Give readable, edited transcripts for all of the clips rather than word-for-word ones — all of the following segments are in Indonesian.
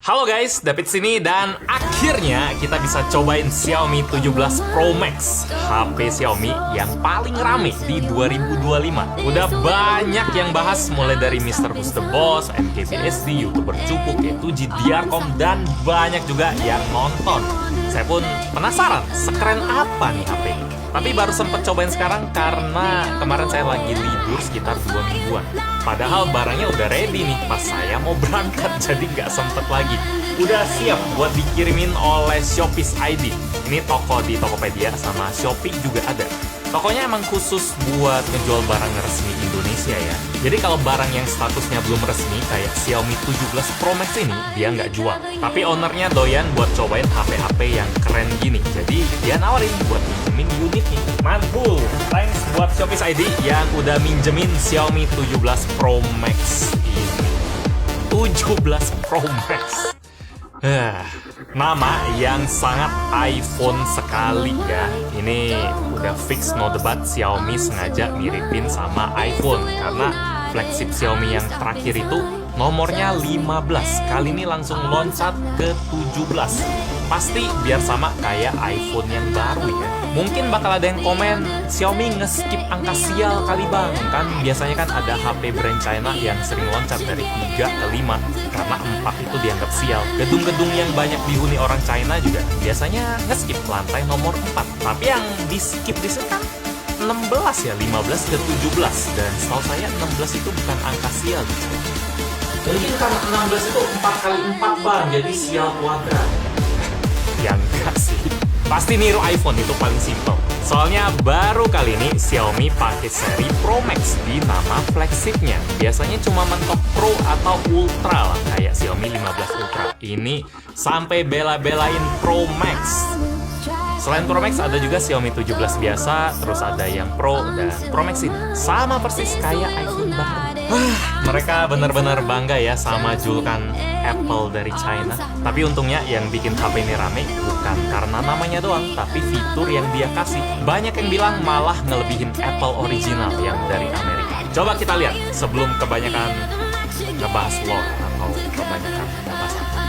Halo guys, David sini dan akhirnya kita bisa cobain Xiaomi 17 Pro Max, HP Xiaomi yang paling rame di 2025. Udah banyak yang bahas mulai dari Mr. Who's the Boss, MKBHD, YouTuber Cupuk, Y2G, Diarcom, dan banyak juga yang nonton. Saya pun penasaran, sekeren apa nih HP ini? Tapi baru sempet cobain sekarang karena kemarin saya lagi libur sekitar 2 mingguan. Padahal barangnya udah ready nih pas saya mau berangkat, jadi nggak sempet lagi. Udah siap buat dikirimin oleh Shopee ID. Ini toko di Tokopedia sama Shopee juga ada. Tokonya emang khusus buat ngejual barang resmi Indonesia ya. Jadi kalau barang yang statusnya belum resmi kayak Xiaomi 17 Pro Max ini, dia nggak jual. Tapi ownernya doyan buat cobain HP-HP yang keren gini. Jadi dia nawarin buat minjemin unitnya. Mantul! Thanks buat Shopee ID yang udah minjemin Xiaomi 17 Pro Max ini. 17 Pro Max. Nama yang sangat iPhone sekali ya. Ini udah fix no debat, Xiaomi sengaja miripin sama iPhone karena flagship Xiaomi yang terakhir itu nomornya 15. Kali ini langsung loncat ke 17. Pasti biar sama kayak iPhone yang baru ya. Mungkin bakal ada yang komen, Xiaomi nge-skip angka sial kali bang. Kan biasanya kan ada HP brand China yang sering loncat dari 3 ke 5 karena 4 itu dianggap sial. Gedung-gedung yang banyak dihuni orang China juga biasanya nge-skip lantai nomor 4. Tapi yang di-skip di sini kan 16 ya, 15 ke 17. Dan setahu saya 16 itu bukan angka sial gitu. Mungkin karena 16 itu 4 kali 4 bang, jadi sial kuadrat. Ya enggak sih. Pasti niru iPhone, itu paling simple. Soalnya baru kali ini Xiaomi pakai seri Pro Max di nama flagshipnya. Biasanya cuma mentok Pro atau Ultra lah, kayak Xiaomi 15 Ultra. Ini sampai bela-belain Pro Max. Selain Pro Max ada juga Xiaomi 17 biasa, terus ada yang Pro dan Pro Max ini. Sama persis kayak iPhone baru. Mereka benar-benar bangga ya sama julukan Apple dari China. Tapi untungnya yang bikin HP ini rame bukan karena namanya doang, tapi fitur yang dia kasih. Banyak yang bilang malah ngelebihin Apple original yang dari Amerika. Coba kita lihat sebelum kebanyakan ngebahas lore atau kebanyakan ngebahas apa.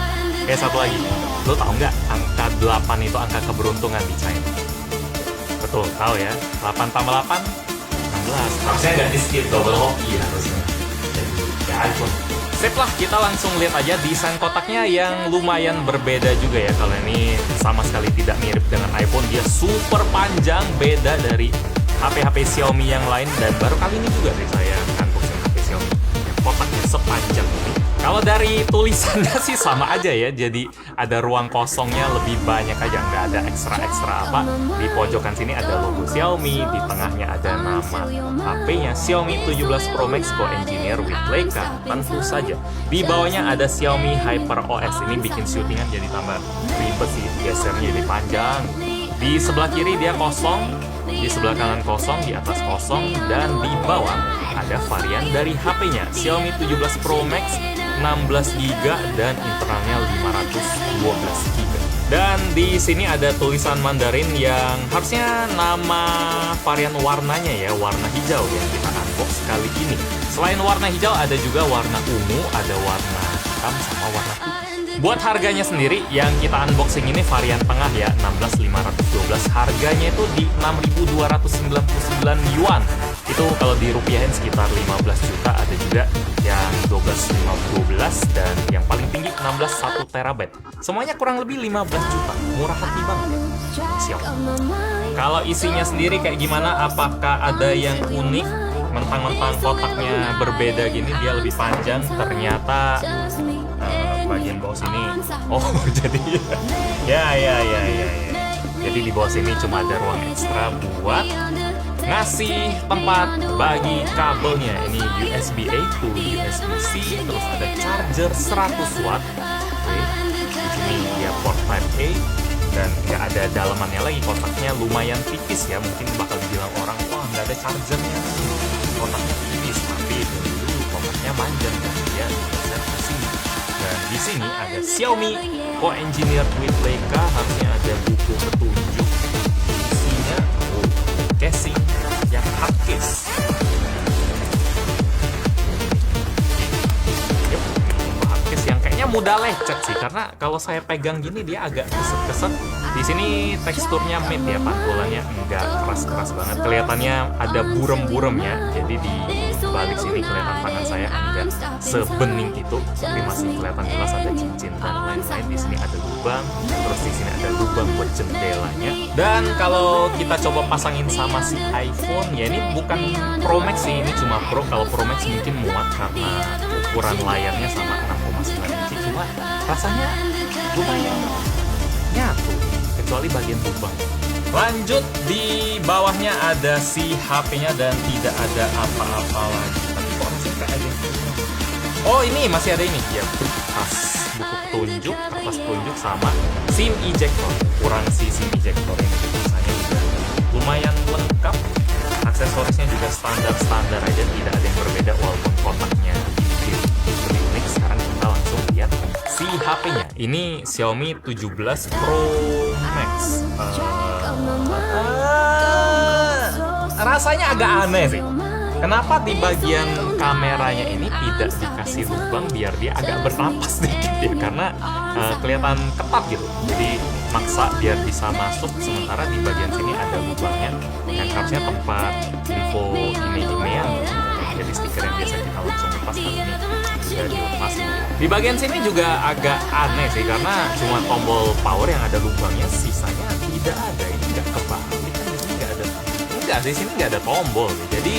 Satu lagi, lo tau nggak angka 8 itu angka keberuntungan di China? Betul, tahu ya. 8 tambah 8, 16. Harusnya nggak di-skip, double hoki harusnya. Jadi, ya iPhone. Sip lah, kita langsung lihat aja desain kotaknya yang lumayan berbeda juga ya. Kalau ini sama sekali tidak mirip dengan iPhone, dia super panjang, beda dari HP-HP Xiaomi yang lain. Dan baru kali ini juga sih saya unboxing HP Xiaomi yang kotaknya sepanjang ini. Kalau dari tulisannya sih sama aja ya, jadi ada ruang kosongnya lebih banyak aja, nggak ada ekstra-ekstra apa. Di pojokan sini ada logo Xiaomi, di tengahnya ada nama HP-nya Xiaomi 17 Pro Max Co-Engineer with Leica, tentu saja. Di bawahnya ada Xiaomi Hyper OS, ini bikin syutingan jadi tambah ribet sih, gesernya jadi panjang. Di sebelah kiri dia kosong, di sebelah kanan kosong, di atas kosong, dan di bawah ada varian dari HP-nya Xiaomi 17 Pro Max 16GB dan internalnya 512GB. Dan di sini ada tulisan Mandarin yang harusnya nama varian warnanya ya, warna hijau yang kita unbox kali ini. Selain warna hijau ada juga warna ungu, ada warna hitam sama warna putih. Buat harganya sendiri yang kita unboxing ini varian tengah ya, 16.512. Harganya itu di 6.299 yuan. Itu kalau dirupiahin sekitar 15 juta. Ada juga yang 12.512 dan yang paling tinggi 16 1 terabyte. Semuanya kurang lebih 15 juta. Murah hati banget ya. Siap. Kalau isinya sendiri kayak gimana? Apakah ada yang unik? Mentang-mentang kotaknya berbeda gini, dia lebih panjang. Ternyata bagian bawah sini, oh jadi ya. Jadi di bawah sini cuma ada ruang ekstra buat ngasih tempat bagi kabelnya. Ini USB A to USB-C, terus ada charger 100 watt. Oke. Di sini dia port Type-A dan nggak ada dalamannya lagi. Kotaknya lumayan tipis ya, mungkin bakal dibilang orang, wah nggak ada chargernya. Kotaknya tipis, tapi dulu kotaknya panjang kan, dia bisa ke sini. Dan di sini ada Xiaomi Co-Engineer with Leica, harusnya ada buku petunjuk. Isinya casing yang hard case. Yup, hard case yang kayaknya mudah lecet sih, karena kalau saya pegang gini dia agak keset-keset. Di sini teksturnya matte ya, pantulannya enggak keras-keras banget. Kelihatannya ada burem-buremnya. Jadi di balik sini kelihatan tangan saya enggak sebening itu, tapi masih kelihatan jelas ada cincin dan lain-lain. Di sini ada lubang, terus di sini ada lubang buat jendelanya. Dan kalau kita coba pasangin sama si iPhone, ya ini bukan Pro Max sih, ini cuma Pro. Kalau Pro Max mungkin muat karena ukuran layarnya sama 6,9 inci, cuma rasanya lumayan nyatu, kecuali bagian lubang. Lanjut, di bawahnya ada si HP-nya dan tidak ada apa-apa lagi. Tapi kok masih kayak ada yang... Oh, ini masih ada ini ya, kertas buku petunjuk, kertas petunjuk sama SIM ejector. Kurang si SIM ejector ini, rasanya juga lumayan lengkap. Aksesorisnya juga standar-standar aja, tidak ada yang berbeda walaupun kotaknya di unik. Sekarang kita langsung lihat si HP-nya. Ini Xiaomi 17 Pro Max. Rasanya agak aneh sih. Kenapa di bagian kameranya ini tidak dikasih lubang biar dia agak bernapas sedikit ya? Karena kelihatan ketat gitu. Jadi maksa biar bisa masuk, sementara di bagian sini ada lubangnya yang harusnya tempat info email-email. Jadi stiker yang biasa kita langsung lepas, tapi ini sudah dilepas. Di bagian sini juga agak aneh sih, karena cuma tombol power yang ada lubangnya, sisanya tidak ada. Ini nggak kebalik kan, di sini nggak ada. Enggak, di sini nggak ada tombol. Jadi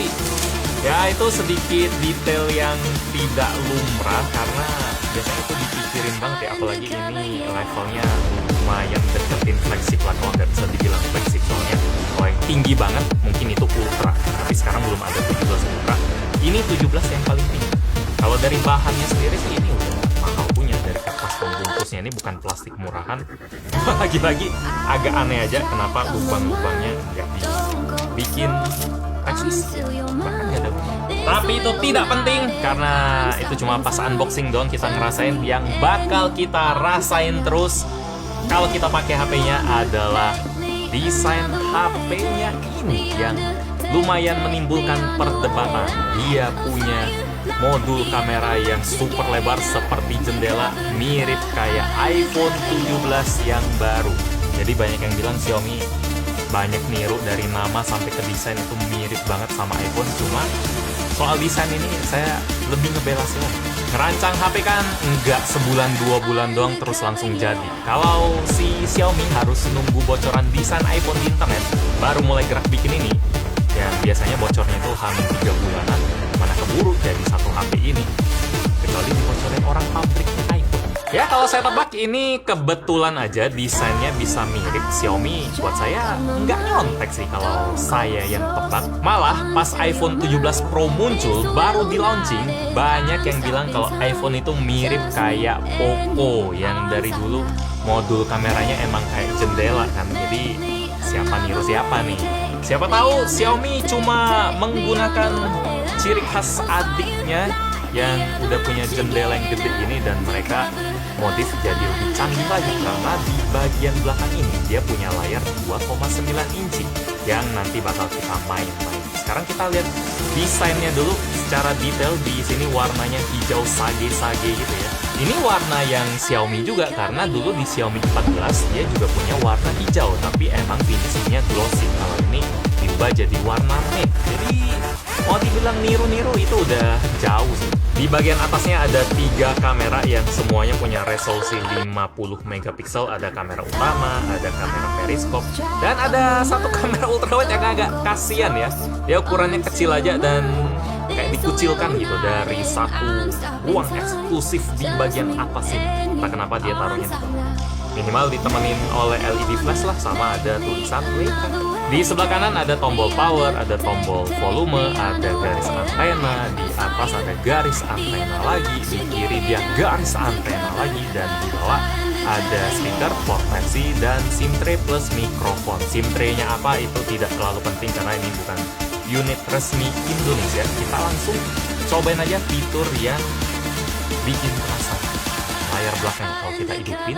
ya itu sedikit detail yang tidak lumrah, karena biasanya itu dipikirin banget ya, apalagi ini levelnya lumayan deketin flagship lah, kalau nggak bisa dibilang flagship, soalnya kalau yang tinggi banget mungkin itu ultra, tapi sekarang belum ada 17 ultra. Ini 17 yang paling tinggi. Kalau dari bahannya sendiri sih ini udah mahal punya, dari kertas pembungkusnya, ini bukan plastik murahan. Lagi-lagi agak aneh aja kenapa lubang-lubangnya nggak dibikin eksplisit, bahkan nggak ada. Tapi itu tidak penting, karena itu cuma pas unboxing doang, kita ngerasain. Yang bakal kita rasain terus kalau kita pakai HP-nya adalah desain HP-nya ini yang lumayan menimbulkan perdebatan. Dia punya modul kamera yang super lebar seperti jendela, mirip kayak iPhone 17 yang baru. Jadi banyak yang bilang Xiaomi banyak niru, dari nama sampai ke desain itu mirip banget sama iPhone. Cuma soal desain ini saya lebih ngebela Xiaomi. Ngerancang HP kan nggak sebulan 2 bulan doang terus langsung jadi. Kalau si Xiaomi harus nunggu bocoran desain iPhone di internet baru mulai gerak bikin ini, ya biasanya bocornya itu hampir 3 bulanan. Mana keburu jadi satu HP ini, kecuali dibocorin orang pabriknya iPhone. Ya kalau saya tebak ini kebetulan aja desainnya bisa mirip Xiaomi. Buat saya nggak nyontek sih kalau saya yang tebak. Malah pas iPhone 17 Pro muncul, baru di launching, banyak yang bilang kalau iPhone itu mirip kayak Poco yang dari dulu modul kameranya emang kayak jendela kan. Jadi siapa niru siapa nih? Siapa tahu Xiaomi cuma menggunakan ciri khas adiknya yang udah punya jendela yang gede ini, dan mereka modif jadi lebih canggih lagi, karena di bagian belakang ini dia punya layar 2,9 inci yang nanti bakal kita main-main. Sekarang kita lihat desainnya dulu secara detail. Di sini warnanya hijau sage-sage gitu ya. Ini warna yang Xiaomi juga, karena dulu di Xiaomi 14 dia juga punya warna hijau, tapi emang finishingnya glossy. Kalau ini diubah jadi warna matte. Jadi mau dibilang niru-niru itu udah jauh sih. Di bagian atasnya ada 3 kamera yang semuanya punya resolusi 50 megapiksel. Ada kamera utama, ada kamera periskop, dan ada satu kamera ultrawide yang agak kasihan ya. Dia ukurannya kecil aja dan kayak dikucilkan gitu dari satu ruang eksklusif di bagian atas ini. Entah kenapa dia taruhnya di bawah. Minimal ditemenin oleh LED flash lah, sama ada tulisan Leica. Di sebelah kanan ada tombol power, ada tombol volume, ada garis antena, di atas ada garis antena lagi, di kiri dia garis antena lagi, dan di bawah ada speaker, port Type-C, dan SIM tray plus mikrofon. SIM tray-nya apa itu tidak terlalu penting karena ini bukan unit resmi Indonesia. Kita langsung cobain aja fitur yang bikin penasaran. Layar belakang kalau kita hidupin,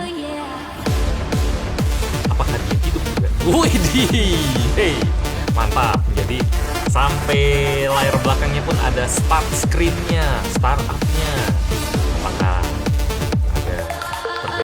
apakah dia hidup juga? Widih, hey, mantap. Jadi sampai layar belakangnya pun ada start screen-nya, start up-nya.